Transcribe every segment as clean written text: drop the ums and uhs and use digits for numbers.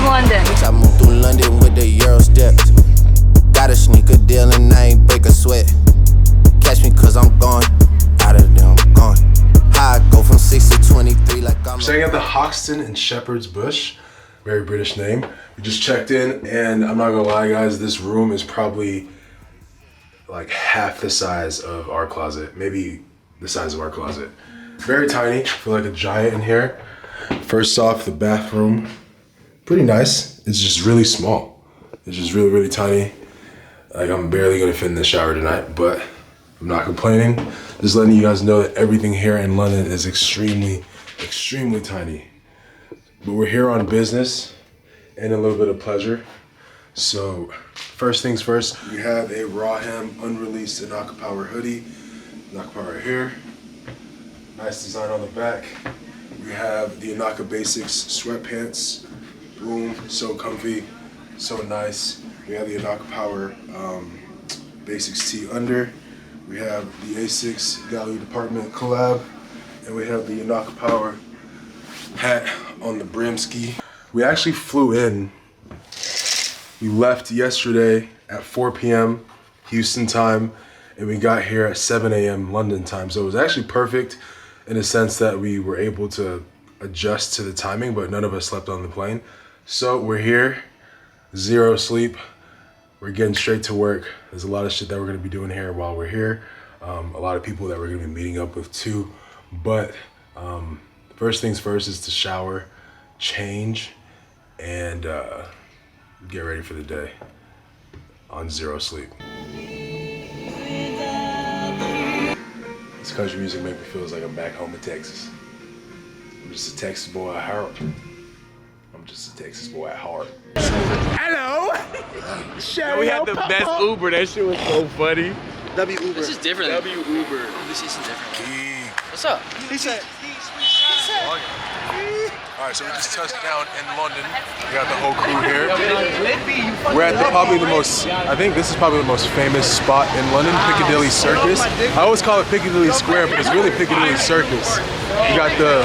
London. I moved through London with the Euro steps. Got a sneaker deal and I ain't break a sweat. Catch me cause I'm gone. Out of there, I'm gone. How I go from 6 to 23 like I'm staying at the Hoxton in Shepherd's Bush. Very British name. We just checked in and I'm not gonna lie guys, this room is probably like half the size of our closet. Maybe the size of our closet. Very tiny, I feel like a giant in here. First off, the bathroom, pretty nice. It's just really small. It's just really, really tiny. Like I'm barely gonna fit in the shower tonight, but I'm not complaining. Just letting you guys know that everything here in London is extremely, extremely tiny. But we're here on business and a little bit of pleasure. So first things first, we have a raw hem unreleased INAKA Power hoodie. INAKA Power right here. Nice design on the back. We have the INAKA Basics sweatpants. Boom, so comfy, so nice. We have the INAKA Power Basics tee under. We have the A6 Gallery Department collab. And we have the INAKA Power hat on the brimski. We actually flew in. We left yesterday at 4 p.m. Houston time, and we got here at 7 a.m. London time. So it was actually perfect in a sense that we were able to adjust to the timing, but none of us slept on the plane. So we're here, zero sleep. We're getting straight to work. There's a lot of shit that we're gonna be doing here while we're here. A lot of people that we're gonna be meeting up with too. But first things first is to shower, change, and get ready for the day on zero sleep. This country music makes me feel like I'm back home in Texas. I'm just a Texas boy at heart. Hello! Yo, we had the best Uber. That shit was so funny. W Uber. This is different. W Uber. Let me see some different. What's up? He said. All right, so we just touched down in London. We got the whole crew here. We're at probably the most, I think this is probably the most famous spot in London, Piccadilly Circus. I always call it Piccadilly Square, but it's really Piccadilly Circus. You got the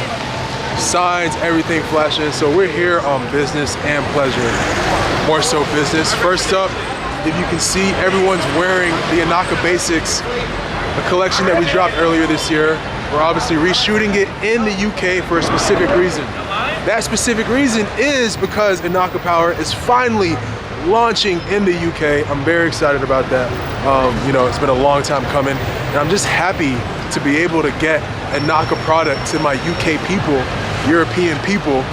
signs, everything flashing. So we're here on business and pleasure. More so business. First up, if you can see, everyone's wearing the INAKA Basics, a collection that we dropped earlier this year. We're obviously reshooting it in the UK for a specific reason. That specific reason is because INAKA Power is finally launching in the UK. I'm very excited about that. You know, it's been a long time coming, and I'm just happy to be able to get INAKA product to my UK people, European people,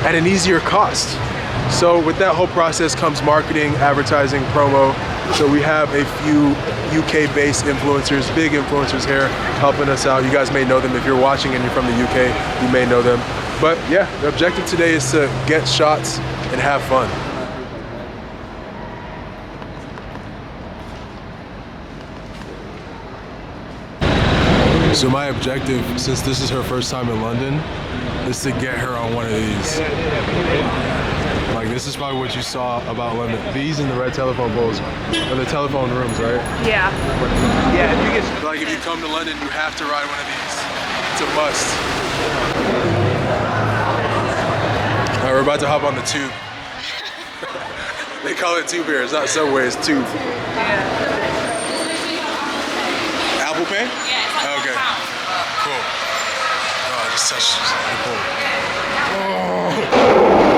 at an easier cost. So with that whole process comes marketing, advertising, promo. So we have a few UK-based influencers, big influencers here helping us out. You guys may know them if you're watching and you're from the UK, you may know them. But yeah, the objective today is to get shots and have fun. So my objective, since this is her first time in London, is to get her on one of these. Like this is probably what you saw about London. These and the red telephone poles are the telephone rooms, right? Yeah. Yeah, if you get. Like if you come to London, you have to ride one of these. It's a must. All right, we're about to hop on the tube. They call it tube here. It's not subway, it's tube. Apple Pay? Yeah, it's like okay. Cool. Oh, I just touched the pole. Oh.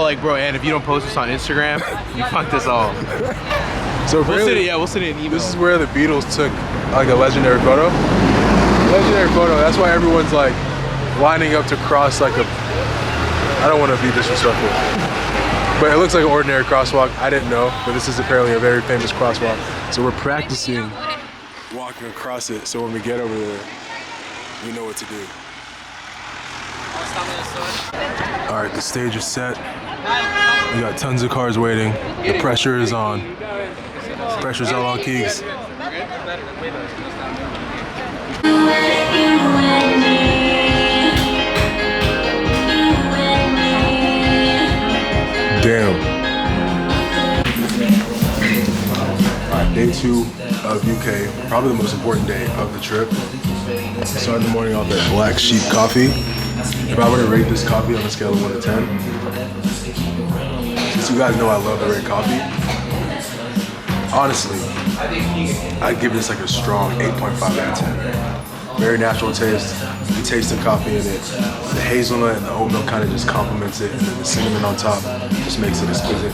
Like, bro, and if you don't post this on Instagram, you fucked us all. So We'll send it an email. This is where the Beatles took like a legendary photo. Legendary photo. That's why everyone's like lining up to cross like a. I don't want to be disrespectful, but it looks like an ordinary crosswalk. I didn't know, but this is apparently a very famous crosswalk. So we're practicing walking across it. So when we get over there, we know what to do. All right, the stage is set. We got tons of cars waiting. The pressure is on. Pressure's all on Keeks. Damn. 2 of UK, probably the most important day of the trip. Started the morning off at Black Sheep Coffee. If I were to rate this coffee on a scale of 1 to 10, since you guys know I love to rate coffee, honestly, I'd give this like a strong 8.5 out of 10. Very natural taste. You taste the coffee in it. The hazelnut and the oat milk kind of just complements it, and then the cinnamon on top just makes it exquisite.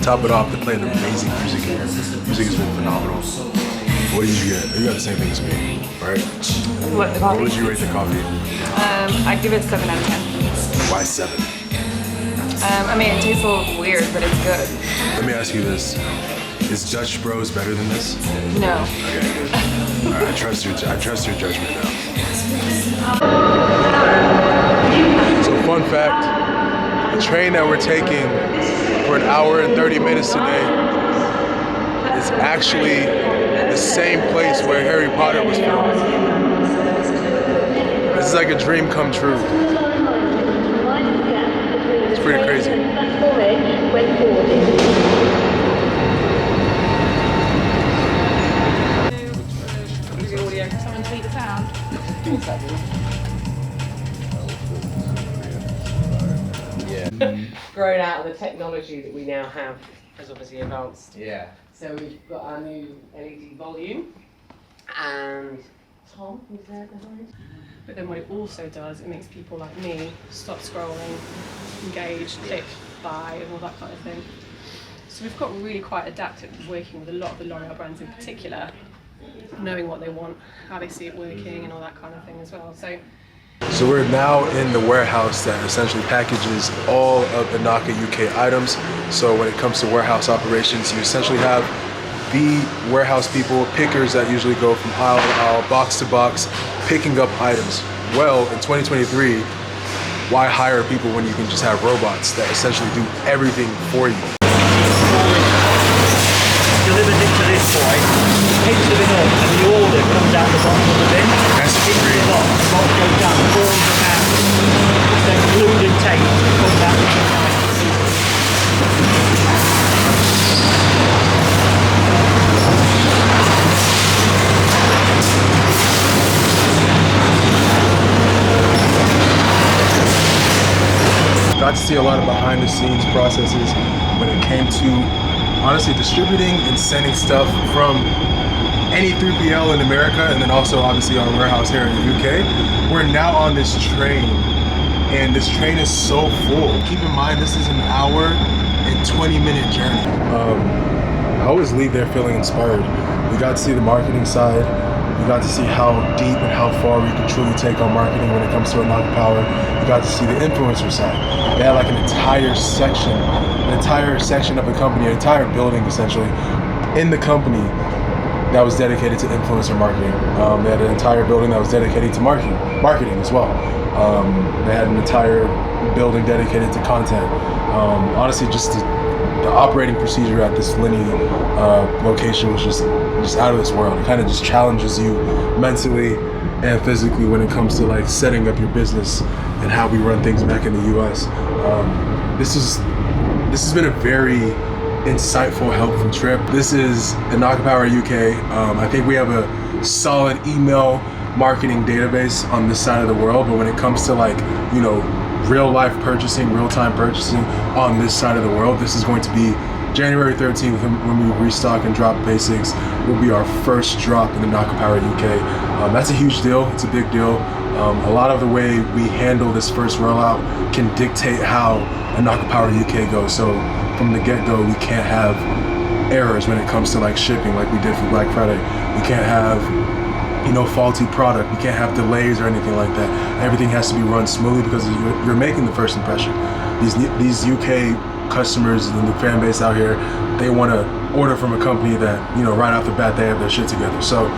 Top it off, they're playing amazing music here. Music has been phenomenal. What did you get? You got the same thing as me, right? What, the coffee? What would you rate the coffee? I'd give it 7 out of 10. Why 7? I mean, it tastes a little weird, but it's good. Let me ask you this. Is Dutch Bros better than this? No. Okay, good. All right, I trust your judgment now. So fun fact, the train that we're taking for an hour and 30 minutes today is actually the same place where Harry Potter was filmed. This is like a dream come true. It's pretty crazy. Grown out of the technology that we now have has obviously advanced. Yeah. So we've got our new LED volume, and Tom is there behind. But then what it also does, it makes people like me stop scrolling, engage, click, buy, and all that kind of thing. So we've got really quite adapted working with a lot of the L'Oreal brands in particular, knowing what they want, how they see it working, and all that kind of thing as well. So we're now in the warehouse that essentially packages all of INAKA UK items. So when it comes to warehouse operations, you essentially have the warehouse people, pickers that usually go from aisle to aisle, box to box, picking up items. Well, in 2023, why hire people when you can just have robots that essentially do everything for you? Delivers it to this point, picks the bin up, and the order comes out the bottom of the bin. That's into great. the box. The box goes down 400 pounds. Then glued and taped, comes out the side. Got to see a lot of behind the scenes processes when it came to honestly distributing and sending stuff from any 3PL in America, and then also obviously our warehouse here in the UK. We're now on this train, and this train is so full. Keep in mind, this is an hour and 20-minute journey. I always leave there feeling inspired. We got to see the marketing side. We got to see how deep and how far we can truly take our marketing when it comes to INAKA Power. We got to see the influencer side. They had like an entire section of the company, an entire building essentially, in the company that was dedicated to influencer marketing. They had an entire building that was dedicated to marketing as well. They had an entire building dedicated to content. Honestly, just the operating procedure at this Linny location was just out of this world. It kind of just challenges you mentally and physically when it comes to like setting up your business and how we run things back in the US. This has been a very insightful, helpful trip. This is INAKA Power UK. I think we have a solid email marketing database on this side of the world, but when it comes to like, you know, real life purchasing, real time purchasing on this side of the world, this is going to be January 13th when we restock and drop basics. Will be our first drop in the INAKA Power UK. That's a huge deal. It's a big deal. A lot of the way we handle this first rollout can dictate how INAKA Power UK goes. So from the get-go, we can't have errors when it comes to like shipping like we did for Black Friday. We can't have, you know, faulty product. We can't have delays or anything like that. Everything has to be run smoothly because you're making the first impression. These UK customers and the fan base out here, they want to order from a company that, you know, right off the bat they have their shit together. So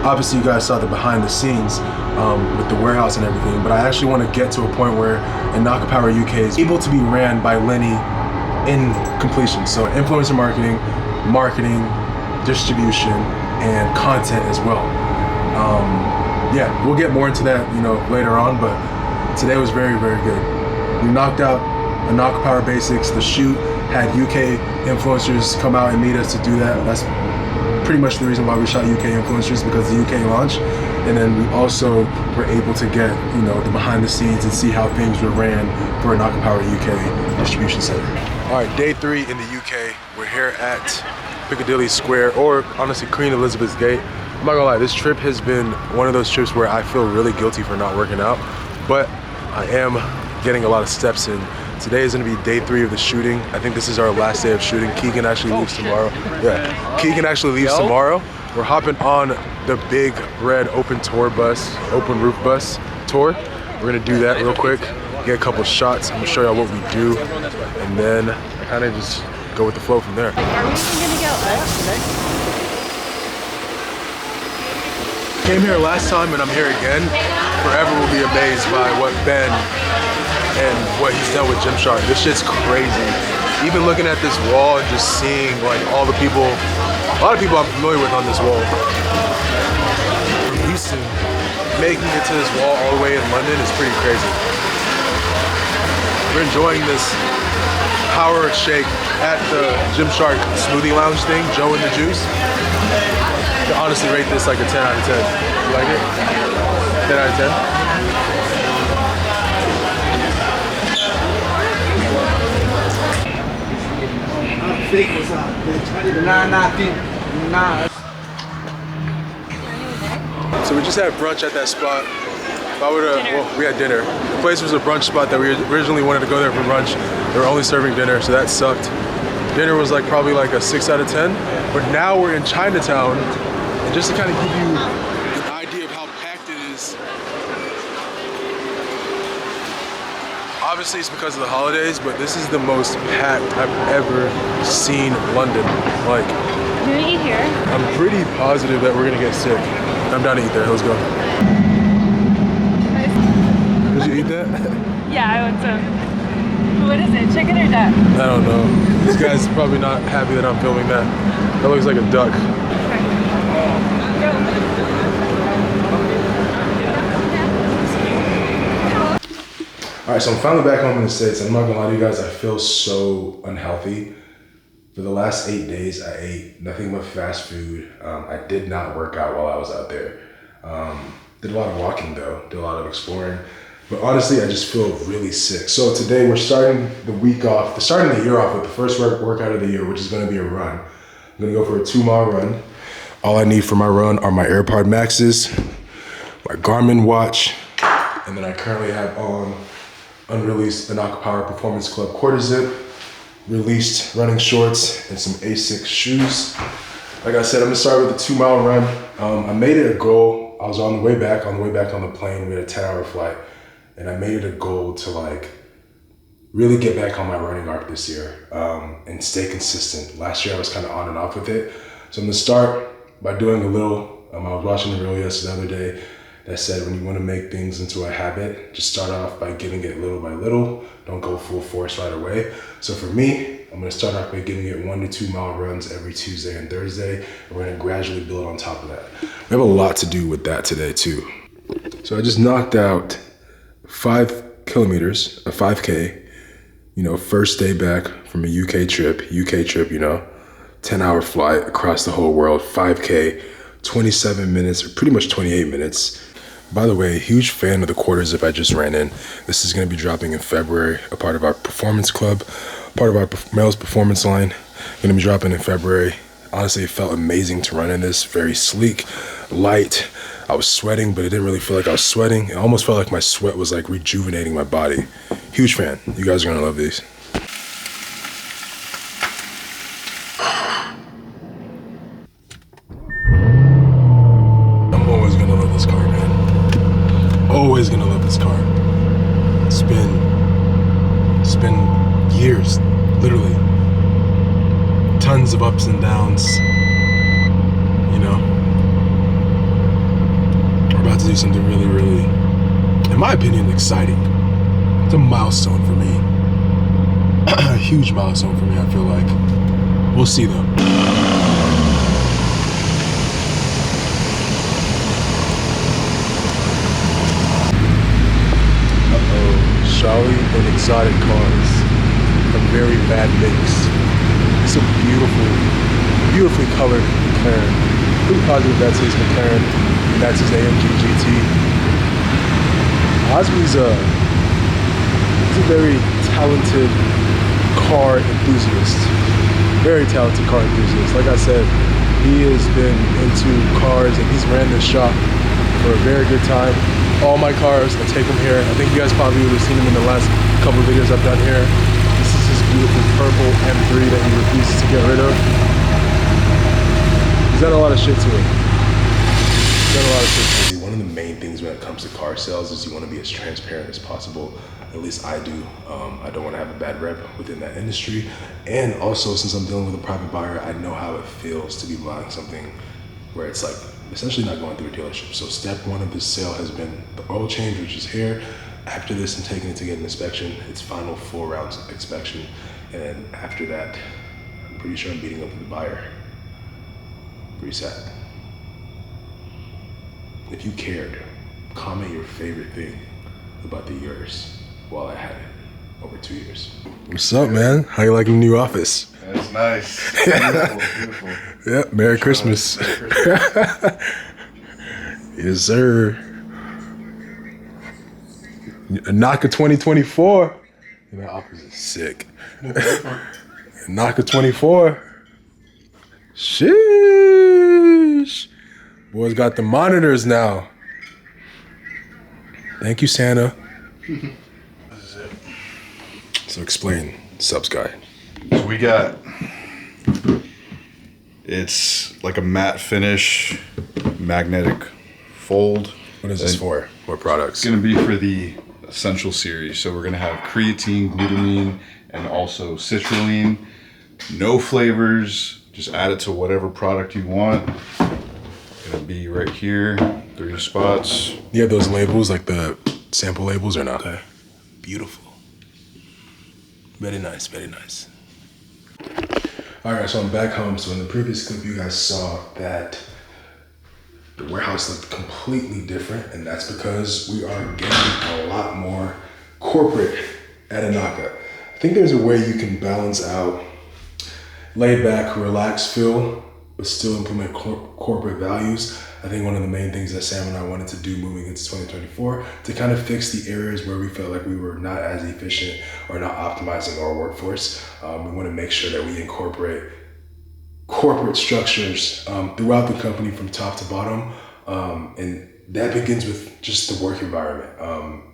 obviously you guys saw the behind the scenes with the warehouse and everything, but I actually want to get to a point where INAKA Power UK is able to be ran by Lenny in completion. So influencer marketing, distribution, and content as well. Yeah, we'll get more into that, you know, later on, but today was very, very good. We knocked out INAKA Power Basics, the shoot, had UK influencers come out and meet us to do that. That's pretty much the reason why we shot UK influencers, because the UK launch. And then we also were able to get, you know, the behind the scenes and see how things were ran for INAKA Power UK distribution center. All right, day 3 in the UK. We're here at Piccadilly Square, or honestly Queen Elizabeth's Gate. I'm not gonna lie, this trip has been one of those trips where I feel really guilty for not working out, but I am getting a lot of steps in. Today is gonna be day 3 of the shooting. I think this is our last day of shooting. Keegan actually leaves tomorrow. Yeah, Keegan actually leaves tomorrow. We're hopping on the big red open roof bus tour. We're gonna do that real quick, get a couple shots. I'm gonna show y'all what we do, and then kind of just go with the flow from there. Are we even gonna go up today? Came here last time and I'm here again. Forever will be amazed by what Ben and what he's done with Gymshark. This shit's crazy. Even looking at this wall and just seeing like all the people, a lot of people I'm familiar with on this wall. From Houston, making it to this wall all the way in London is pretty crazy. We're enjoying this power shake at the Gymshark smoothie lounge thing, Joe and the Juice. I can honestly rate this like a 10 out of 10. You like it? 10 out of 10? So we just had brunch at that spot. If I would've, well, we had dinner. The place was a brunch spot that we originally wanted to go there for brunch. They were only serving dinner, so that sucked. Dinner was like probably like a 6 out of 10. But now we're in Chinatown, and just to kind of give you an idea of how packed it is. Obviously it's because of the holidays, but this is the most packed I've ever seen London. Like, Do we eat here? I'm pretty positive that we're gonna get sick. I'm down to eat there, let's go. Did you eat that? Yeah, I want some. What is it, chicken or duck? I don't know. This guy's probably not happy that I'm filming that. That looks like a duck. All right, so I'm finally back home in the States. I'm not gonna lie to you guys, I feel so unhealthy. For the last 8 days, I ate nothing but fast food. I did not work out while I was out there. Did a lot of walking though, did a lot of exploring. But honestly, I just feel really sick. So today we're starting the year off with the first workout of the year, which is gonna be a run. I'm gonna go for a 2-mile run. All I need for my run are my AirPod Maxes, my Garmin watch, and then I currently have on unreleased INAKA Power Performance Club quarter zip, released running shorts, and some Asics shoes. Like I said, I'm gonna start with a 2-mile run. I made it a goal. I was on the way back on the plane. We had a 10-hour flight, and I made it a goal to like really get back on my running arc this year and stay consistent. Last year I was kind of on and off with it. So I'm gonna start by doing a little, I was watching a reel the other day that said when you want to make things into a habit, just start off by getting it little by little. Don't go full force right away. So for me, I'm gonna start off by giving it 1 to 2 mile runs every Tuesday and Thursday. And we're gonna gradually build on top of that. We have a lot to do with that today too. So I just knocked out 5 kilometers, a 5K, you know, first day back from a UK trip, you know, 10-hour flight across the whole world, 5K, 27 minutes, or pretty much 28 minutes. By the way, huge fan of the quarter zip I just ran in. This is gonna be dropping in February, a part of our performance club, part of our male's performance line. Gonna be dropping in February. Honestly, it felt amazing to run in this, very sleek, light. I was sweating, but it didn't really feel like I was sweating. It almost felt like my sweat was like rejuvenating my body. Huge fan. You guys are gonna love these. I'm always gonna love this car, man. Always gonna love this car. It's been years, literally. Tons of ups and downs, you know. We're about to do something really, really, in my opinion, exciting. It's a milestone for me. A huge milestone for me, I feel like. We'll see though. Uh-oh, Charlie and exotic cars. a very bad mix. It's a beautifully colored McLaren. Pretty positive that's his McLaren, and that's his AMG GT. Osby's he's a very talented car enthusiast. Very talented car enthusiast. Like I said, he has been into cars and he's ran this shop for a very good time. All my cars, I take them here. I think you guys probably would have seen him in the last couple of videos I've done here. This is his beautiful purple M3 that he refuses to get rid of. He's done a lot of shit to it. One of the main things when it comes to car sales is you want to be as transparent as possible. At least I do. I don't want to have a bad rep within that industry. And also, since I'm dealing with a private buyer, I know how it feels to be buying something where it's like essentially not going through a dealership. So step one of this sale has been the oil change, which is here. After this, I'm taking it to get an inspection. It's final 4 rounds of inspection. And then after that, I'm pretty sure I'm meeting up with the buyer. Pretty sad. If you cared, comment your favorite thing about the years while I had it over 2 years. What's up, man? How you liking the new office? That's nice. Beautiful. Yeah, Merry Christmas. Yes, sir. INAKA 2024. That office is sick. INAKA 24. Sheesh. Boys got the monitors now. Thank you, Santa. So explain, subs guy. So we got, it's like a matte finish, magnetic fold. What is this for? What products? It's gonna be for the Essential Series. So we're gonna have creatine, glutamine, and also citrulline. No flavors, just add it to whatever product you want. Gonna be right here, 3 spots. You have those labels, like the sample labels or not? Okay. Beautiful. Very nice, very nice. All right, so I'm back home. So in the previous clip, you guys saw that the warehouse looked completely different, and that's because we are getting a lot more corporate at INAKA. I think there's a way you can balance out laid back, relaxed feel, but still implement corporate values. I think one of the main things that Sam and I wanted to do moving into 2024 to kind of fix the areas where we felt like we were not as efficient or not optimizing our workforce. We want to make sure that we incorporate corporate structures throughout the company from top to bottom. And that begins with just the work environment.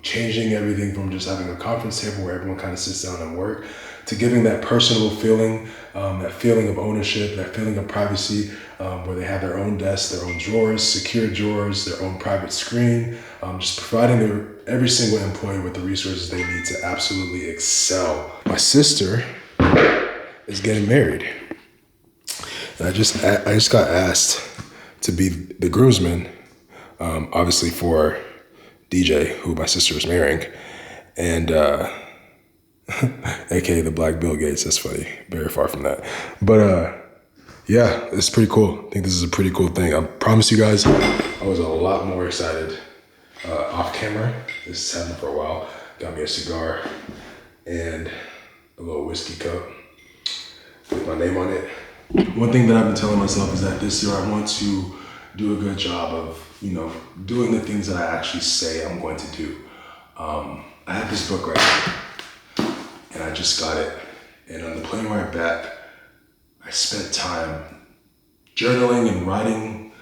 Changing everything from just having a conference table where everyone kind of sits down and work to giving that personal feeling, that feeling of ownership, that feeling of privacy, where they have their own desks, their own drawers, secure drawers, their own private screen, just providing every single employee with the resources they need to absolutely excel. My sister is getting married. And I just got asked to be the groomsman, obviously for DJ, who my sister is marrying, and aka the Black Bill Gates. That's funny. Very far from that. But yeah, it's pretty cool. I think this is a pretty cool thing. I promise you guys, I was a lot more excited off camera. This has happened for a while. Got me a cigar and a little whiskey cup with my name on it. One thing that I've been telling myself is that this year I want to do a good job of, doing the things that I actually say I'm going to do. I have this book right here, and I just got it. And on the plane ride back, I spent time journaling and writing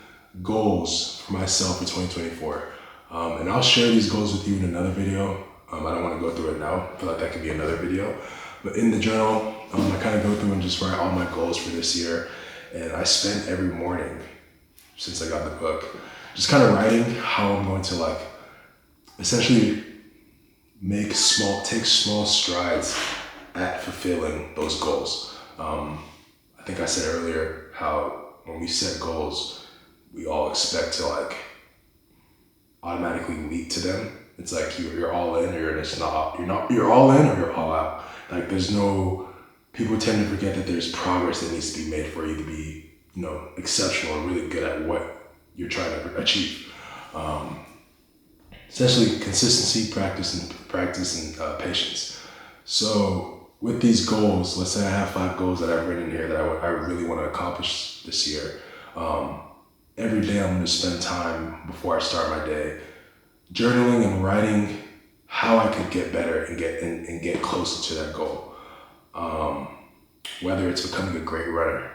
goals for myself for 2024. And I'll share these goals with you in another video. I don't want to go through it now. I feel like that could be another video. But in the journal, I kind of go through and just write all my goals for this year. And I spent every morning since I got the book, just kind of writing how I'm going to essentially take small strides at fulfilling those goals. I think I said earlier how when we set goals, we all expect to automatically leap to them. It's like you're all in, or you're all in or you're all out. People tend to forget that there's progress that needs to be made for you to be, exceptional and really good at what you're trying to achieve. Essentially consistency, practice and patience. So with these goals, let's say I have 5 goals that I've written here that I really want to accomplish this year. Every day I'm going to spend time before I start my day journaling and writing how I could get better and get closer to that goal. Whether it's becoming a great runner,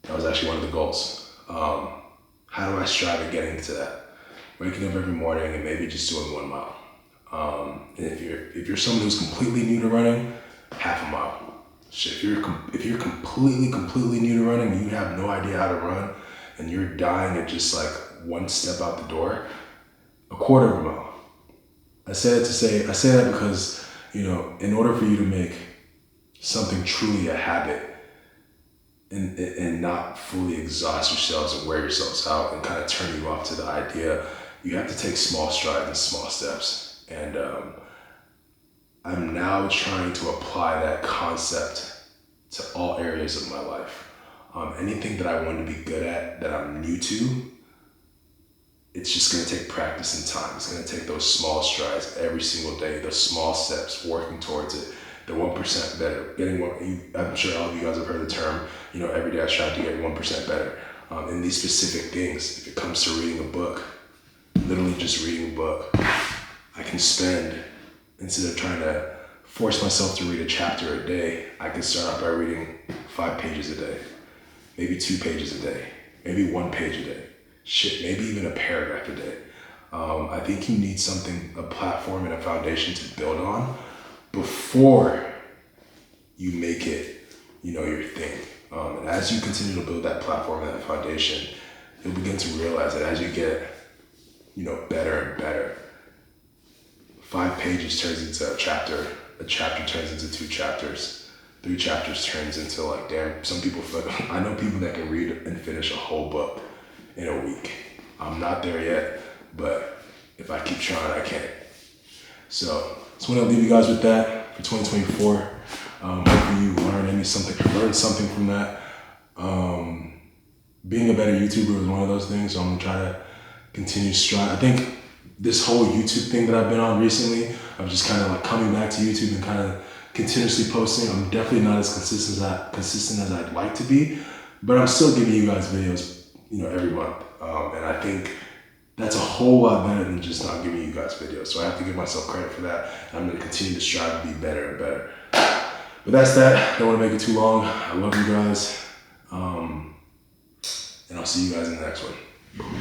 that was actually one of the goals. How do I strive at getting to that? Waking up every morning and maybe just doing 1 mile. And if you're someone who's completely new to running, half a mile. Shit, if you're completely new to running and you have no idea how to run and you're dying at just like 1 step out the door, a quarter of a mile. I say that because, you know, in order for you to make something truly a habit and not fully exhaust yourselves and wear yourselves out and kind of turn you off to the idea, you have to take small strides and small steps. And I'm now trying to apply that concept to all areas of my life. Anything that I want to be good at that I'm new to, it's just going to take practice and time. It's going to take those small strides every single day, those small steps, working towards it, the 1% better. I'm sure all of you guys have heard the term, you know, every day I strive to get 1% better. In these specific things, if it comes to reading a book, literally just reading a book, I can spend, instead of trying to force myself to read a chapter a day, I can start out by reading 5 pages a day, maybe 2 pages a day, maybe 1 page a day. Shit, maybe even a paragraph a day. I think you need something, a platform and a foundation to build on before you make it, you know, your thing. And as you continue to build that platform and that foundation, you'll begin to realize that as you get, you know, better and better, 5 pages turns into a chapter turns into 2 chapters, 3 chapters turns into like, damn, some people I know people that can read and finish a whole book in a week. I'm not there yet, but if I keep trying, I can. So just want to leave you guys with that for 2024. Hopefully you learn something from that. Being a better YouTuber is one of those things, so I'm gonna try to continue strive. I think this whole YouTube thing that I've been on recently, I'm just kind of like coming back to YouTube and kind of continuously posting. I'm definitely not as consistent as I'd like to be, but I'm still giving you guys videos, you know, every month. And I think that's a whole lot better than just not giving you guys videos. So I have to give myself credit for that. And I'm going to continue to strive to be better and better. But that's that. Don't want to make it too long. I love you guys. And I'll see you guys in the next one.